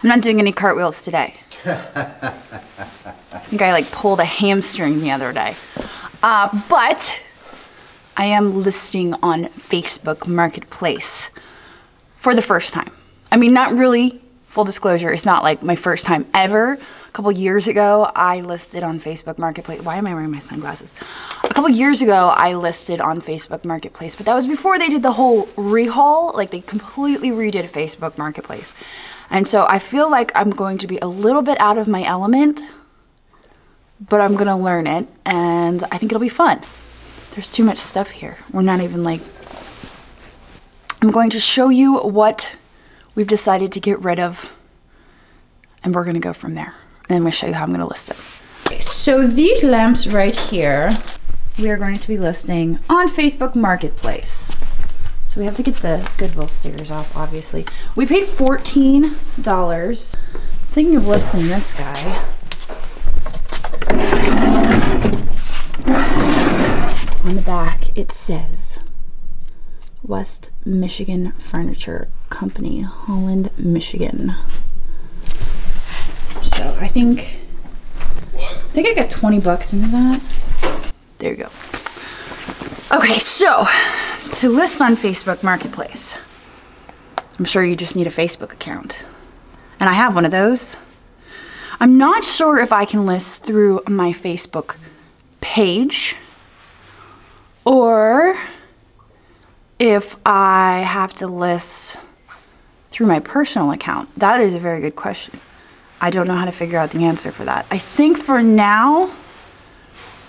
I'm not doing any cartwheels today. I think I like pulled a hamstring the other day. But I am listing on Facebook Marketplace for the first time. I mean, not really, full disclosure, it's not like my first time ever. A couple years ago, I listed on Facebook Marketplace. Why am I wearing my sunglasses? A couple years ago, I listed on Facebook Marketplace, but that was before they did the whole rehaul. Like, they completely redid Facebook Marketplace. And so I feel like I'm going to be a little bit out of my element, but I'm gonna learn it, and I think it'll be fun. There's too much stuff here. We're not even like... I'm going to show you what we've decided to get rid of, and we're gonna go from there. And I'm gonna show you how I'm gonna list it. Okay, so these lamps right here, we are going to be listing on Facebook Marketplace. So we have to get the Goodwill stickers off, obviously. We paid $14. Thinking of listing this guy. On the back, it says West Michigan Furniture Company, Holland, Michigan. So I think I got 20 bucks into that. There you go. Okay, so to list on Facebook Marketplace, I'm sure you just need a Facebook account. And I have one of those. I'm not sure if I can list through my Facebook page or if I have to list through my personal account. That is a very good question. I don't know how to figure out the answer for that. I think for now,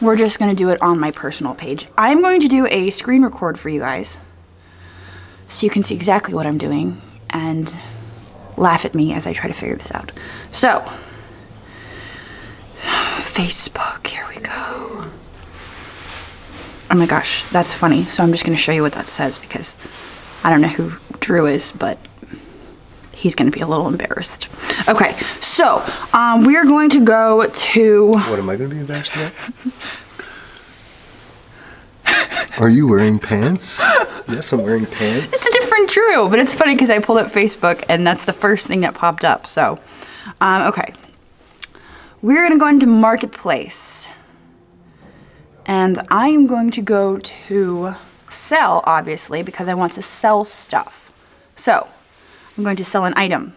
we're just gonna do it on my personal page. I'm going to do a screen record for you guys so you can see exactly what I'm doing and laugh at me as I try to figure this out. So, Facebook, here we go. Oh my gosh, that's funny. So I'm just gonna show you what that says because I don't know who Drew is, but he's gonna be a little embarrassed. Okay, so we are going to go to... What am I gonna be embarrassed about? Are you wearing pants? Yes, I'm wearing pants. It's a different Drew, but it's funny because I pulled up Facebook and that's the first thing that popped up. So, okay. We're gonna go into Marketplace. And I am going to go to sell, obviously, because I want to sell stuff. So, I'm going to sell an item.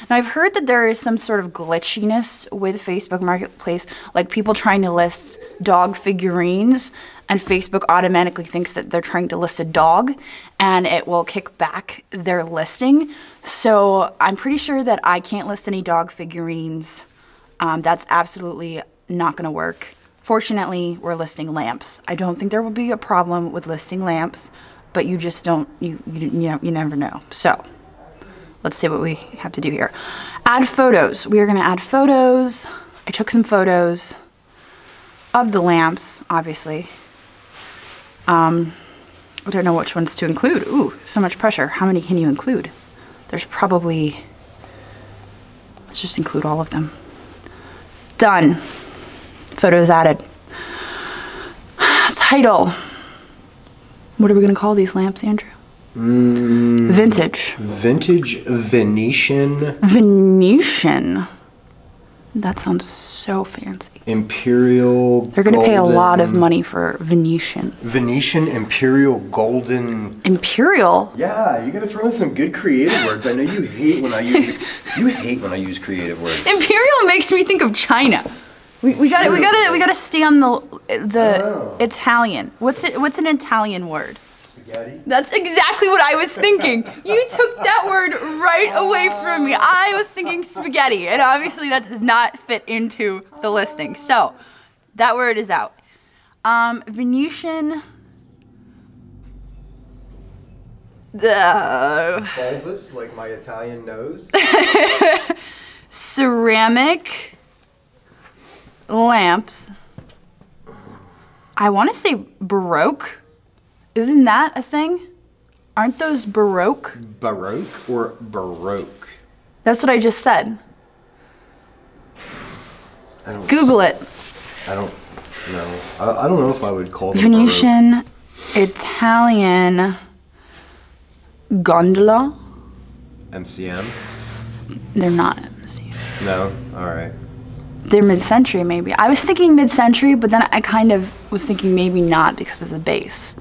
Now, I've heard that there is some sort of glitchiness with Facebook Marketplace, like people trying to list dog figurines, and Facebook automatically thinks that they're trying to list a dog, and it will kick back their listing. So, I'm pretty sure that I can't list any dog figurines. That's absolutely not going to work. Fortunately, we're listing lamps. I don't think there will be a problem with listing lamps, but you just don't, you never know. So, let's see what we have to do here. Add photos. We are gonna add photos. I took some photos of the lamps, obviously. I don't know which ones to include. Ooh, so much pressure. How many can you include? There's probably, let's just include all of them. Done. Photos added. Title. What are we gonna call these lamps, Andrew? Vintage. Vintage Venetian. Venetian. That sounds so fancy. Imperial. They're gonna pay a lot of money for Venetian. Venetian Imperial Golden. Imperial? Yeah, you gotta throw in some good creative words. I know you hate when I use use creative words. Imperial makes me think of China. We gotta stay on the Italian. What's an Italian word? Spaghetti. That's exactly what I was thinking. You took that word right away from me. I was thinking spaghetti, and obviously that does not fit into the listing. So that word is out. Venetian. Bulbous, like my Italian nose. Ceramic lamps. I want to say Baroque. Isn't that a thing? Aren't those Baroque? Baroque or Baroque? That's what I just said. Google it. I don't know. I don't know if I would call them Venetian Baroque. Italian gondola. MCM. They're not. See. No? Alright. They're mid-century, maybe. I was thinking mid-century, but then I kind of was thinking maybe not because of the base.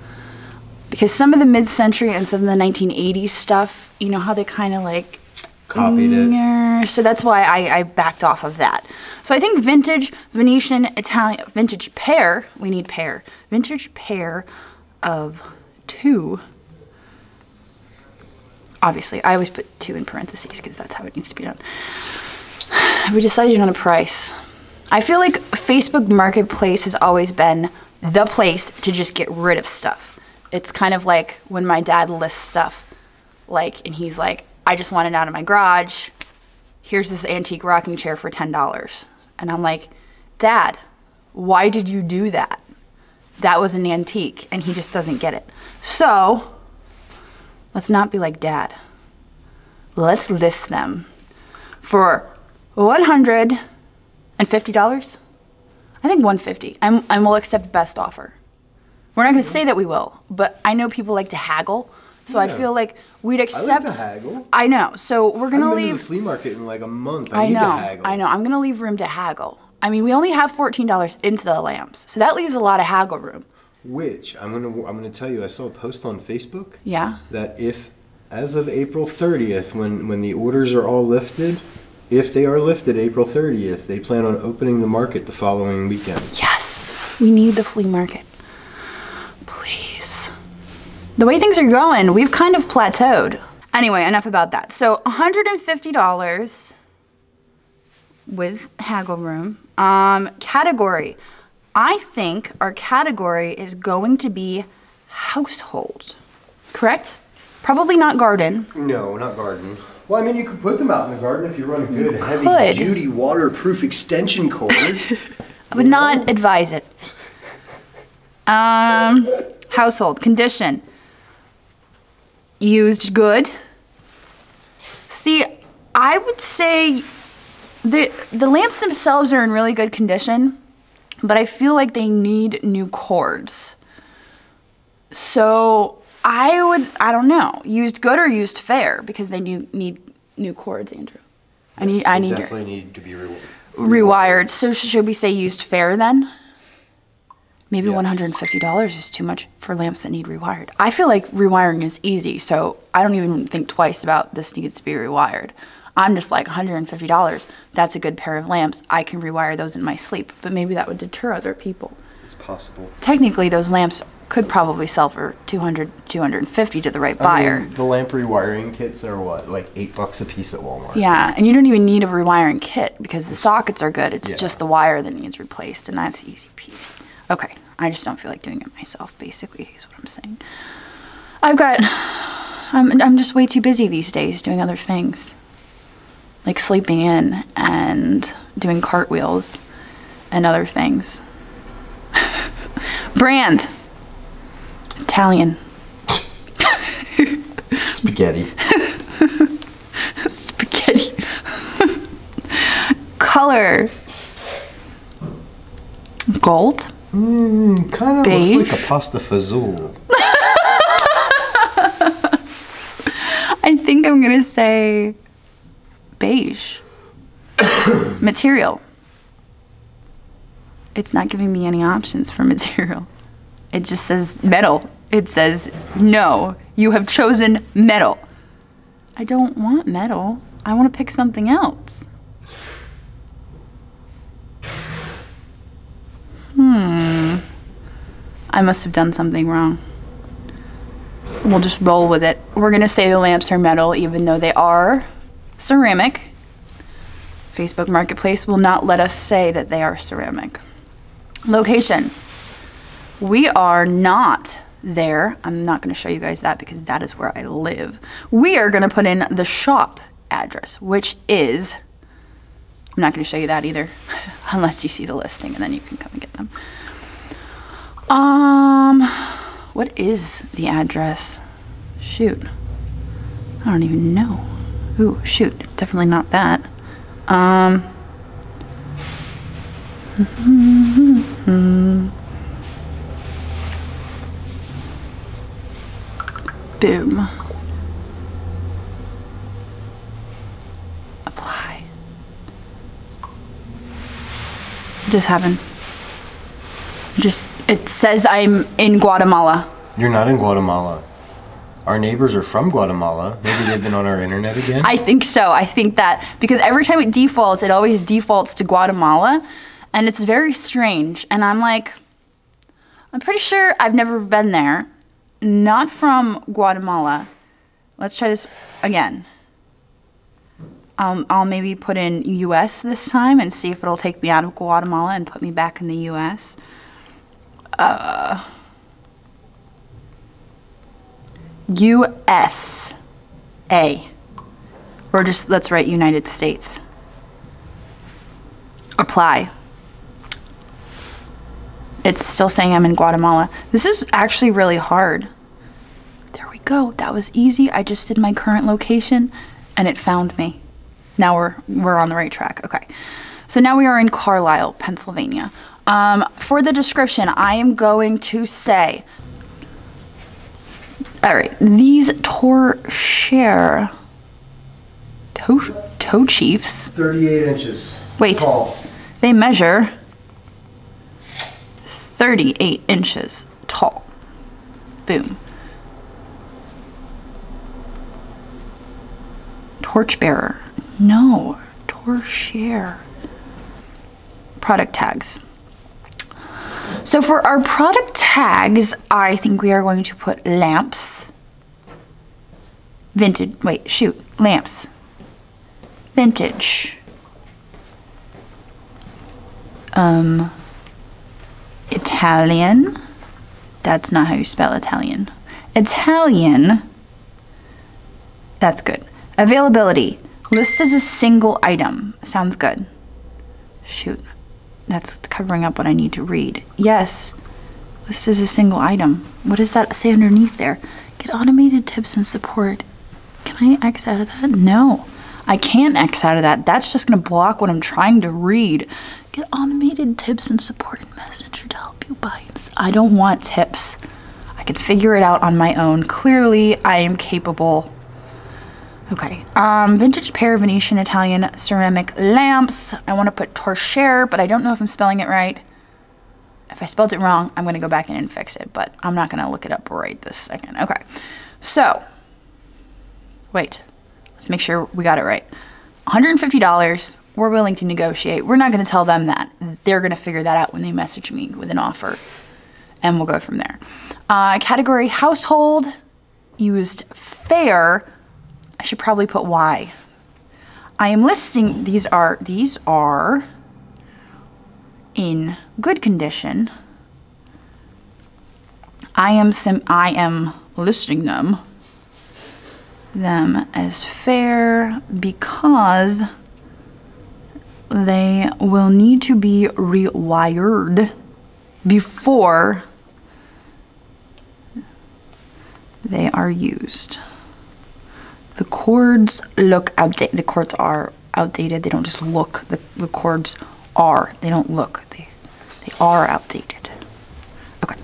Because some of the mid-century and some of the 1980s stuff, you know how they kind of like... Copied it. So that's why I backed off of that. So I think vintage, Venetian, Italian, vintage pair, we need pair. Vintage pair of 2. Obviously, I always put 2 in parentheses because that's how it needs to be done. We decided on a price. I feel like Facebook Marketplace has always been the place to just get rid of stuff. It's kind of like when my dad lists stuff, like, and he's like, I just want it out of my garage. Here's this antique rocking chair for $10. And I'm like, Dad, why did you do that? That was an antique, and he just doesn't get it. So, let's not be like Dad. Let's list them for $150. I think $150. And we'll accept best offer. We're not going to say that we will, but I know people like to haggle. So I feel like we'd accept. I like to haggle. I know. So we're gonna leave. To the flea market in like a month. I need know. to haggle. I know. I'm gonna leave room to haggle. I mean, we only have $14 into the lamps, so that leaves a lot of haggle room. Which I'm gonna tell you. I saw a post on Facebook. Yeah. That if, as of April 30th, when the orders are all lifted, if they are lifted April 30th, they plan on opening the market the following weekend. Yes, we need the flea market. Please. The way things are going, we've kind of plateaued. Anyway, enough about that. So $150 with haggle room. Category. I think our category is going to be household. Correct? Probably not garden. No, not garden. Well, I mean, you could put them out in the garden if you run a good, could. heavy-duty, waterproof extension cord. I would not advise it. Household. Condition. Used good. See, I would say the lamps themselves are in really good condition, but I feel like they need new cords. So I don't know, used good or used fair, because they need new cords, Andrew. Yes, I need definitely need to be rewired. So should we say used fair then? Maybe yes. $150 is too much for lamps that need rewired. I feel like rewiring is easy, so I don't even think twice about this needs to be rewired. I'm just like, $150, that's a good pair of lamps. I can rewire those in my sleep, but maybe that would deter other people. It's possible. Technically, those lamps could probably sell for $200, $250 to the right buyer. I mean, the lamp rewiring kits are what, like $8 a piece at Walmart? Yeah, and you don't even need a rewiring kit because the sockets are good. It's just the wire that needs replaced, and that's easy peasy. Okay, I just don't feel like doing it myself, basically, is what I'm saying. I'm just way too busy these days doing other things. Like sleeping in and doing cartwheels and other things. Brand. Italian. Spaghetti. Spaghetti. Color. Gold. Kind of beige. looks like a pasta fazool. I think I'm gonna say beige. Material. It's not giving me any options for material. It just says metal. It says, no, you have chosen metal. I don't want metal. I want to pick something else. I must have done something wrong. We'll just roll with it. We're going to say the lamps are metal even though they are ceramic. Facebook Marketplace will not let us say that they are ceramic. Location. We are not there. I'm not going to show you guys that because that is where I live. We are going to put in the shop address, which is, I'm not going to show you that either, unless you see the listing and then you can come and get them. What is the address? Shoot. I don't even know. Ooh, shoot, it's definitely not that. Boom. just happened? It says I'm in Guatemala. You're not in Guatemala. Our neighbors are from Guatemala. Maybe they've been on our internet again? I think so. I think that because every time it defaults, it always defaults to Guatemala. And it's very strange. And I'm like, I'm pretty sure I've never been there. Not from Guatemala. Let's try this again. I'll maybe put in US this time and see if it'll take me out of Guatemala and put me back in the US. USA. Or just, let's write United States. Apply. It's still saying I'm in Guatemala. This is actually really hard. There we go. That was easy. I just did my current location and it found me. Now we're on the right track. Okay. So now we are in Carlisle, Pennsylvania. For the description, I am going to say, all right, these toe chiefs. 38 inches. Wait, tall. They measure 38 inches tall. Boom. Torchbearer. No. Torchbearer. Product tags. So for our product tags, I think we are going to put lamps. Lamps. Vintage. Italian. That's not how you spell Italian. Italian. That's good. Availability. List as a single item. Sounds good. Shoot. That's covering up what I need to read. Yes. List as a single item. What does that say underneath there? Get automated tips and support. Can I X out of that? No. I can't X out of that. That's just going to block what I'm trying to read. Get automated tips and support in Messenger to help you buy. I don't want tips. I can figure it out on my own. Clearly, I am capable. Okay. Vintage pair of Venetian Italian ceramic lamps. I want to put torchère, but I don't know if I'm spelling it right. If I spelled it wrong, I'm going to go back in and fix it, but I'm not going to look it up right this second. Okay. So, wait. Let's make sure we got it right. $150. We're willing to negotiate. We're not going to tell them that. They're going to figure that out when they message me with an offer. And we'll go from there. Category household. Used fair. I should probably put Y. I am listing, these are in good condition. I am listing them as fair because they will need to be rewired before they are used. The cords look outdated. The cords are outdated. They don't just look. The cords are. They don't look. They are outdated. Okay.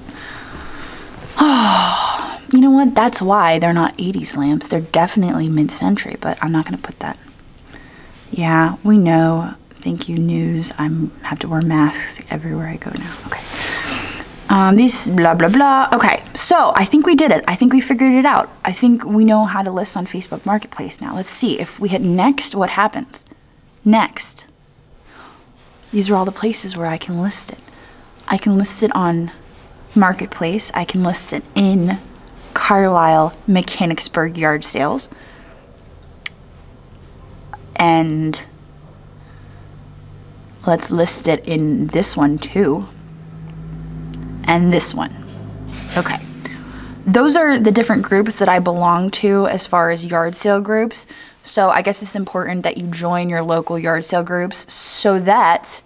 You know what? That's why they're not 80s lamps. They're definitely mid-century, but I'm not going to put that. Yeah, we know. Thank you, news. I have to wear masks everywhere I go now. Okay. These blah, blah, blah. Okay, so I think we did it. I think we figured it out. I think we know how to list on Facebook Marketplace now. Let's see. If we hit next, what happens? Next. These are all the places where I can list it. I can list it on Marketplace. I can list it in Carlisle, Mechanicsburg yard sales. And let's list it in this one too. And this one. Okay. Those are the different groups that I belong to as far as yard sale groups. So I guess it's important that you join your local yard sale groups so that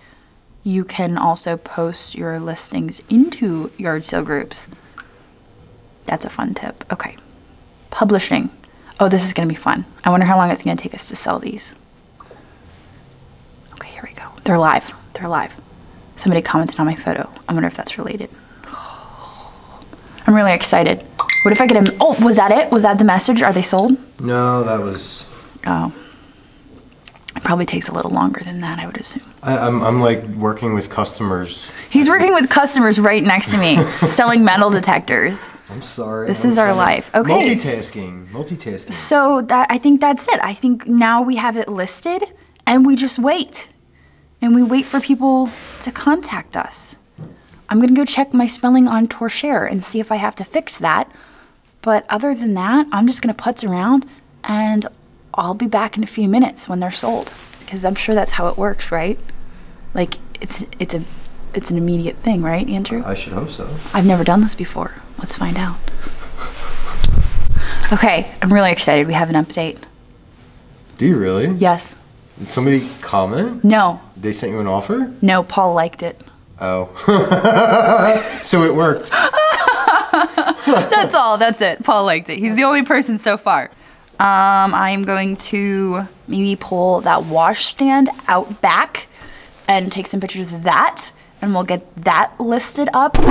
you can also post your listings into yard sale groups. That's a fun tip. Okay. Publishing. Oh, this is going to be fun. I wonder how long it's going to take us to sell these. Okay, here we go. They're live. They're live. Somebody commented on my photo. I wonder if that's related. I'm really excited. What if I get a... Oh, was that it? Was that the message? Are they sold? No, that was... Oh. I probably takes a little longer than that, I would assume. I'm like working with customers. He's working with customers right next to me, selling metal detectors. I'm sorry. This is our life. Okay. Multitasking. So I think that's it. I think now we have it listed and we just wait. And we wait for people to contact us. I'm gonna go check my spelling on Torshare and see if I have to fix that. But other than that, I'm just gonna putz around and I'll be back in a few minutes when they're sold. Because I'm sure that's how it works, right? Like, it's an immediate thing, right, Andrew? I should hope so. I've never done this before. Let's find out. Okay, I'm really excited. We have an update. Do you really? Yes. Did somebody comment? No. They sent you an offer? No, Paul liked it. Oh. So it worked. That's all. That's it. Paul liked it. He's the only person so far. I'm going to maybe pull that wash stand out back and take some pictures of that, and we'll get that listed up. Shoot,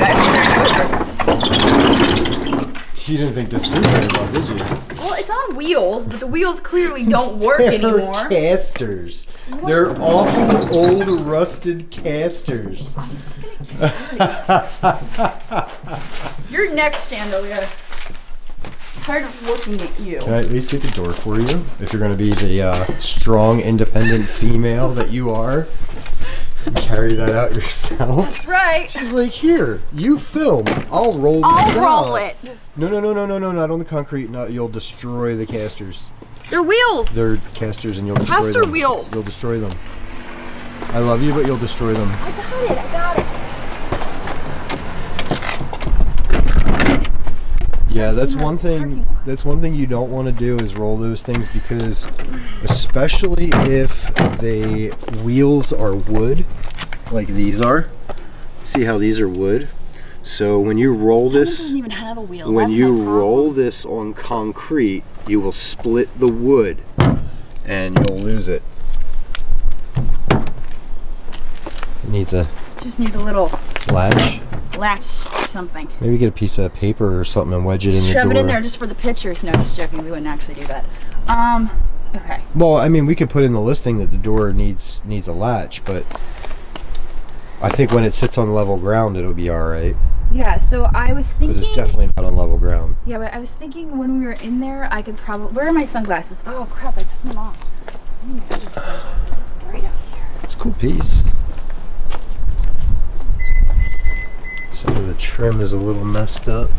I was over. You didn't think this through very well, did you? Well, it's on wheels, but the wheels clearly don't work anymore. They're casters. What? They're awful old rusted casters. Your next chandelier. Tired of looking at you. Can I at least get the door for you? If you're going to be the strong, independent female that you are. Carry that out yourself. That's right. She's like, here, you film. I'll roll this I'll out. roll it. No, not on the concrete. No, you'll destroy the casters. They're wheels. They're casters and you'll destroy them. Caster wheels. You'll destroy them. I love you, but you'll destroy them. I got it. Yeah, that's one thing. That's one thing you don't want to do is roll those things, because especially if the wheels are wood, like these are. See how these are wood? So when you roll this, doesn't even have a wheel. when That's you roll this on concrete, you will split the wood and you'll lose it. Just needs a little latch or something. Maybe get a piece of paper or something and wedge it in the door. Shove it in there just for the pictures. No, just joking. We wouldn't actually do that. Okay. Well, I mean, we could put in the listing that the door needs a latch, but I think when it sits on level ground, it'll be all right. Yeah, so I was thinking... Because it's definitely not on level ground. Yeah, but I was thinking when we were in there, I could probably... Where are my sunglasses? Oh, crap, I took them off. I need my other sunglasses. Right out here. It's a cool piece. Some of the trim is a little messed up.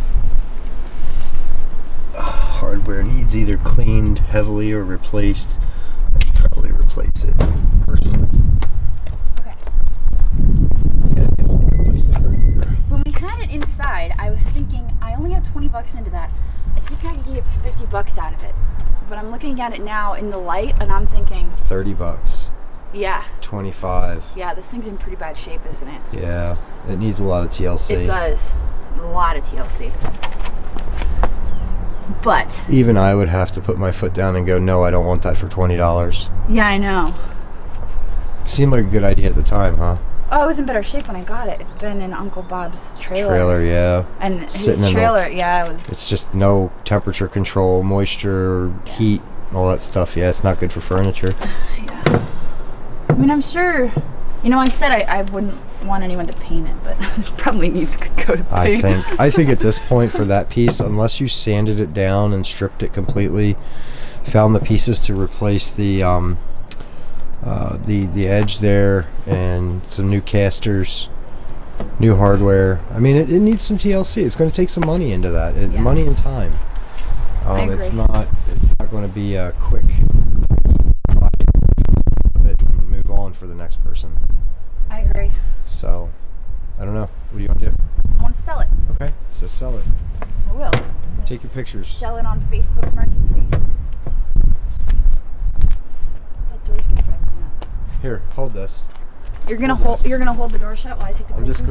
Hardware needs either cleaned heavily or replaced. I'd probably replace it personally. Okay. Yeah, replace the hardware. When we had it inside, I was thinking, I only have 20 bucks into that. I think I could get 50 bucks out of it. But I'm looking at it now in the light, and I'm thinking... 30 bucks. Yeah. 25. Yeah, this thing's in pretty bad shape, isn't it? Yeah, it needs a lot of TLC. It does. A lot of TLC. But... Even I would have to put my foot down and go, no, I don't want that for $20. Yeah, I know. Seemed like a good idea at the time, huh? Oh, it was in better shape when I got it. It's been in Uncle Bob's trailer. Yeah. And his trailer, yeah, it was... It's just no temperature control, moisture, heat, all that stuff. Yeah, it's not good for furniture. Yeah. I mean, I'm sure... You know, I said I wouldn't want anyone to paint it, but it probably needs to go to paint. I think at this point for that piece, unless you sanded it down and stripped it completely, found the pieces to replace the edge there, and some new casters, new hardware. I mean, it needs some TLC. It's going to take some money into that, money and time. I agree. It's not going to be a quick, easy buy it and move on for the next person. I agree. So, I don't know. What do you want to do? I want to sell it. Okay, so sell it. I will. Take your pictures. Sell it on Facebook Marketplace. That door's gonna drive me nuts. Here, hold this. You're gonna hold the door shut while I take the pictures.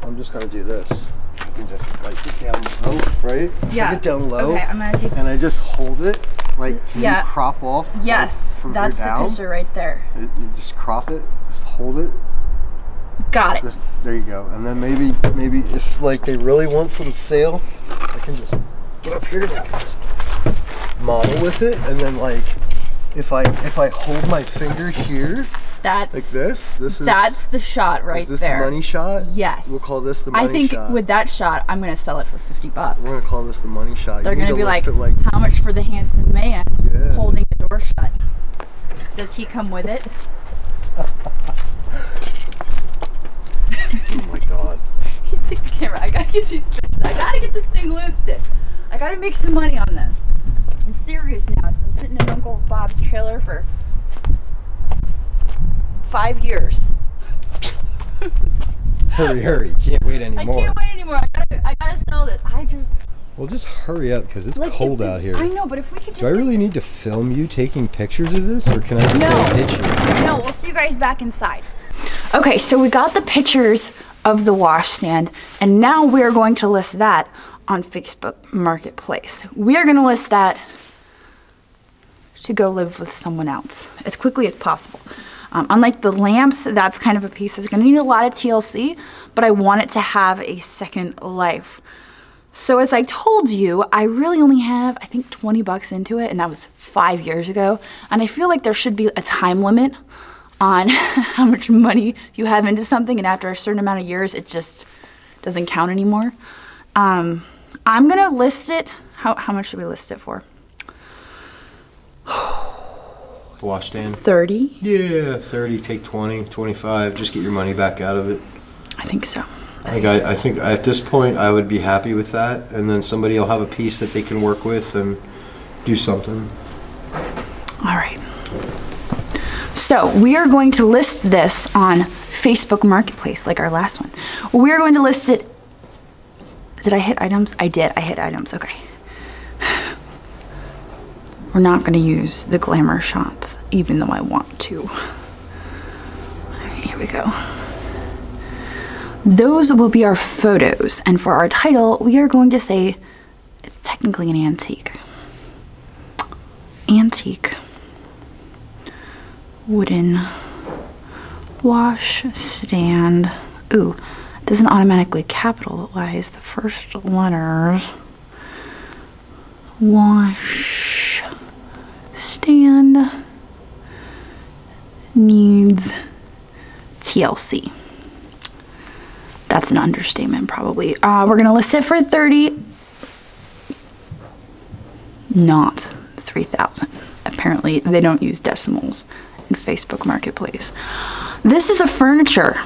I'm just gonna do this. You can just like get down low, right? Yeah. Get down low. Okay, I'm gonna take. And I just hold it. Like, can you crop off? Yes, like, from that's here down? the picture right there. You just crop it. Just hold it. Got it. Just, there you go. And then maybe if like they really want some sale, I can just get up here and I can just model with it, and then like if I hold my finger here, that's like this is that's the shot right there. Is this there. the money shot? Yes. We'll call this the money shot. I think with that shot, I'm gonna sell it for $50. We're gonna call this the money shot. They're gonna be like, like, how much for the handsome man yeah. holding the door shut? Does he come with it? Oh my god. He took the camera. I gotta get these pictures. I gotta get this thing listed. I gotta make some money on this. I'm serious now. It's been sitting in Uncle Bob's trailer for 5 years. Hurry. Can't wait anymore. I can't wait anymore. I gotta sell this. Well, just hurry up because it's like, cold out here. I know, but if we could just... Do I really need to film you taking pictures of this, or can I just say ditch you? No, we'll see you guys back inside. Okay, so we got the pictures of the washstand, and now we're going to list that on Facebook Marketplace. We are going to list that to go live with someone else as quickly as possible. Unlike the lamps, that's kind of a piece that's going to need a lot of TLC, but I want it to have a second life. So as I told you, I really only have, I think, 20 bucks into it, and that was 5 years ago. And I feel like there should be a time limit on how much money you have into something, and after a certain amount of years, it just doesn't count anymore. I'm gonna list it, how much should we list it for? Washstand? 30? Yeah, 30, take 20, 25, just get your money back out of it. I think so. I think at this point I would be happy with that, and then somebody will have a piece that they can work with and do something. All right. So we are going to list this on Facebook Marketplace like our last one. We're going to list it. Did I hit items? I did. I hit items. Okay. We're not going to use the glamour shots, even though I want to. Here we go. Those will be our photos, and for our title, we are going to say it's technically an antique. Antique wooden wash stand. Ooh, it doesn't automatically capitalize the first letters. Wash stand needs TLC. That's an understatement, probably. We're gonna list it for 30, not 3,000. Apparently, they don't use decimals in Facebook Marketplace. This is a furniture,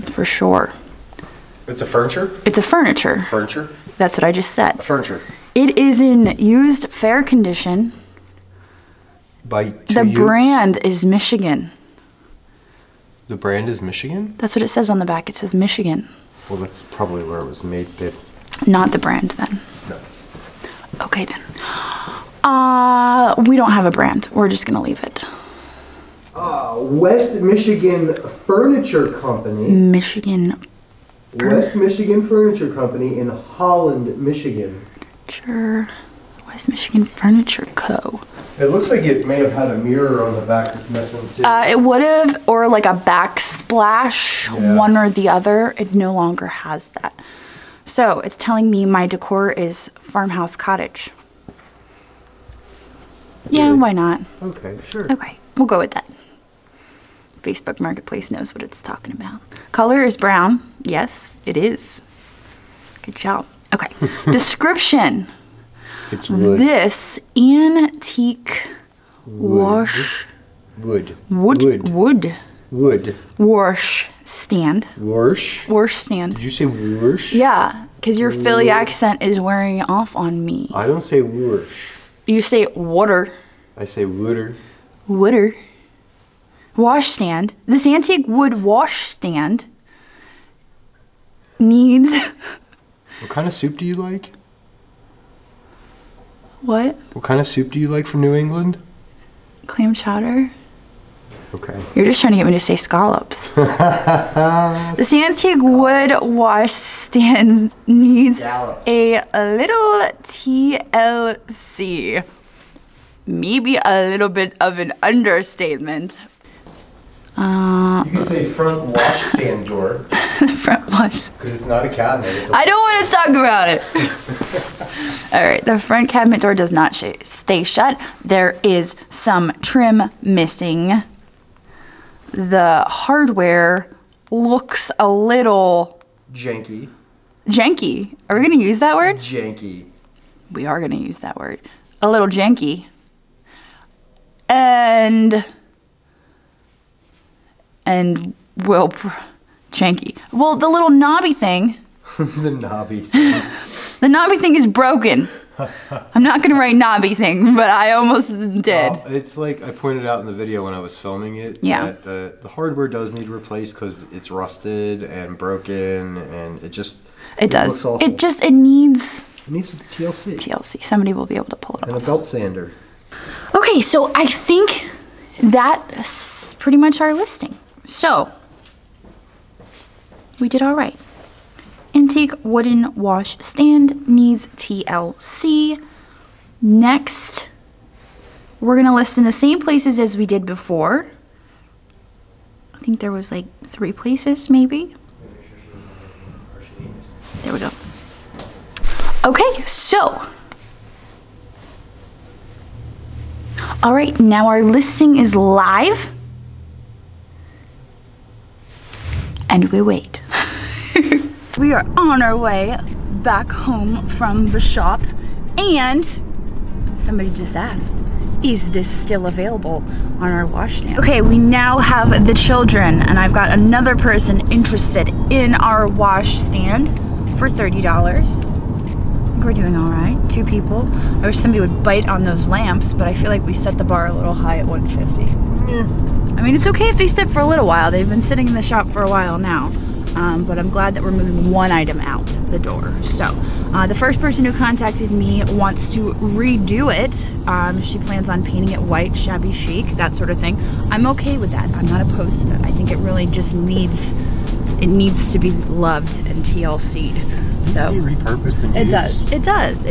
for sure. It's a furniture? It's a furniture. Furniture? That's what I just said. A furniture. It is in used fair condition. By the brand is Michigan. The brand is Michigan? That's what it says on the back. It says Michigan. Well, that's probably where it was made, babe. Not the brand, then. No. Okay, then. We don't have a brand. We're just gonna leave it. West Michigan Furniture Company. Michigan. West Michigan Furniture Company in Holland, Michigan. Sure. West Michigan Furniture Co. It looks like it may have had a mirror on the back that's missing too. It would have, or like a backsplash, yeah. One or the other. It no longer has that. So it's telling me my decor is farmhouse cottage. Yeah, Really? Why not? Okay, sure. Okay, we'll go with that. Facebook Marketplace knows what it's talking about. Color is brown. Yes, it is. Good job. Okay. Description. It's wood. This antique wash wood wash stand. Wash stand. Did you say wash? Yeah, because your Philly accent is wearing off on me. I don't say wash. You say water. I say wooder. Wooder. Wash stand. This antique wood wash stand needs... What kind of soup do you like? What? What kind of soup do you like from New England? Clam chowder. Okay. You're just trying to get me to say scallops. This antique wood wash stand needs a little TLC. Maybe a little bit of an understatement. You can say front wash stand door. The front wash. Because it's not a cabinet. It's a I don't want to talk about it. All right, the front cabinet door does not stay shut. There is some trim missing. The hardware looks a little janky. Janky. Are we going to use that word? Janky. We are going to use that word. A little janky. And janky. Well, the little knobby thing. The knobby thing. The knobby thing is broken. I'm not gonna write knobby thing, but I almost did. Well, it's like I pointed out in the video when I was filming it. Yeah. That the hardware does need replaced because it's rusted and broken, and it does. Looks awful. It needs. It needs a TLC. TLC. Somebody will be able to pull it off. And a belt sander. Okay, so I think that's pretty much our listing. So we did all right. Intake wooden wash stand needs TLC. Next, we're gonna list in the same places as we did before. I think there was like 3 places maybe. There we go. Okay, so. All right, now our listing is live. And we wait. We are on our way back home from the shop, and somebody just asked, is this still available on our wash stand? Okay, we now have the children, and I've got another person interested in our wash stand for $30. I think we're doing all right. 2 people. I wish somebody would bite on those lamps, but I feel like we set the bar a little high at 150. Yeah. I mean, it's okay if they sit for a little while. They've been sitting in the shop for a while now. But I'm glad that we're moving 1 item out the door. So the first person who contacted me wants to redo it. She plans on painting it white, shabby chic, that sort of thing. I'm okay with that. I'm not opposed to that. I think it really just needs to be loved and TLC'd. So Can you repurpose the it does. It does.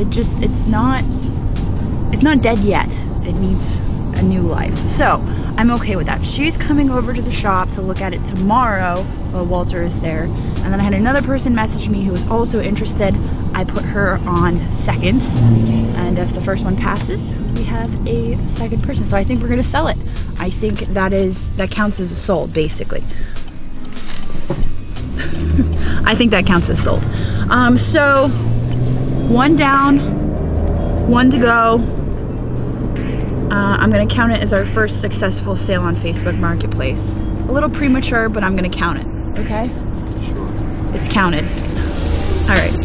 It's not dead yet. It needs a new life. So I'm okay with that. She's coming over to the shop to look at it tomorrow while Walter is there. And then I had another person message me who was also interested. I put her on seconds. And if the first one passes, we have a second person. So I think we're gonna sell it. I think that counts as a sold, basically. I think that counts as sold. So 1 down, 1 to go. I'm gonna count it as our first successful sale on Facebook Marketplace. A little premature, but I'm gonna count it, okay? Sure. It's counted. All right.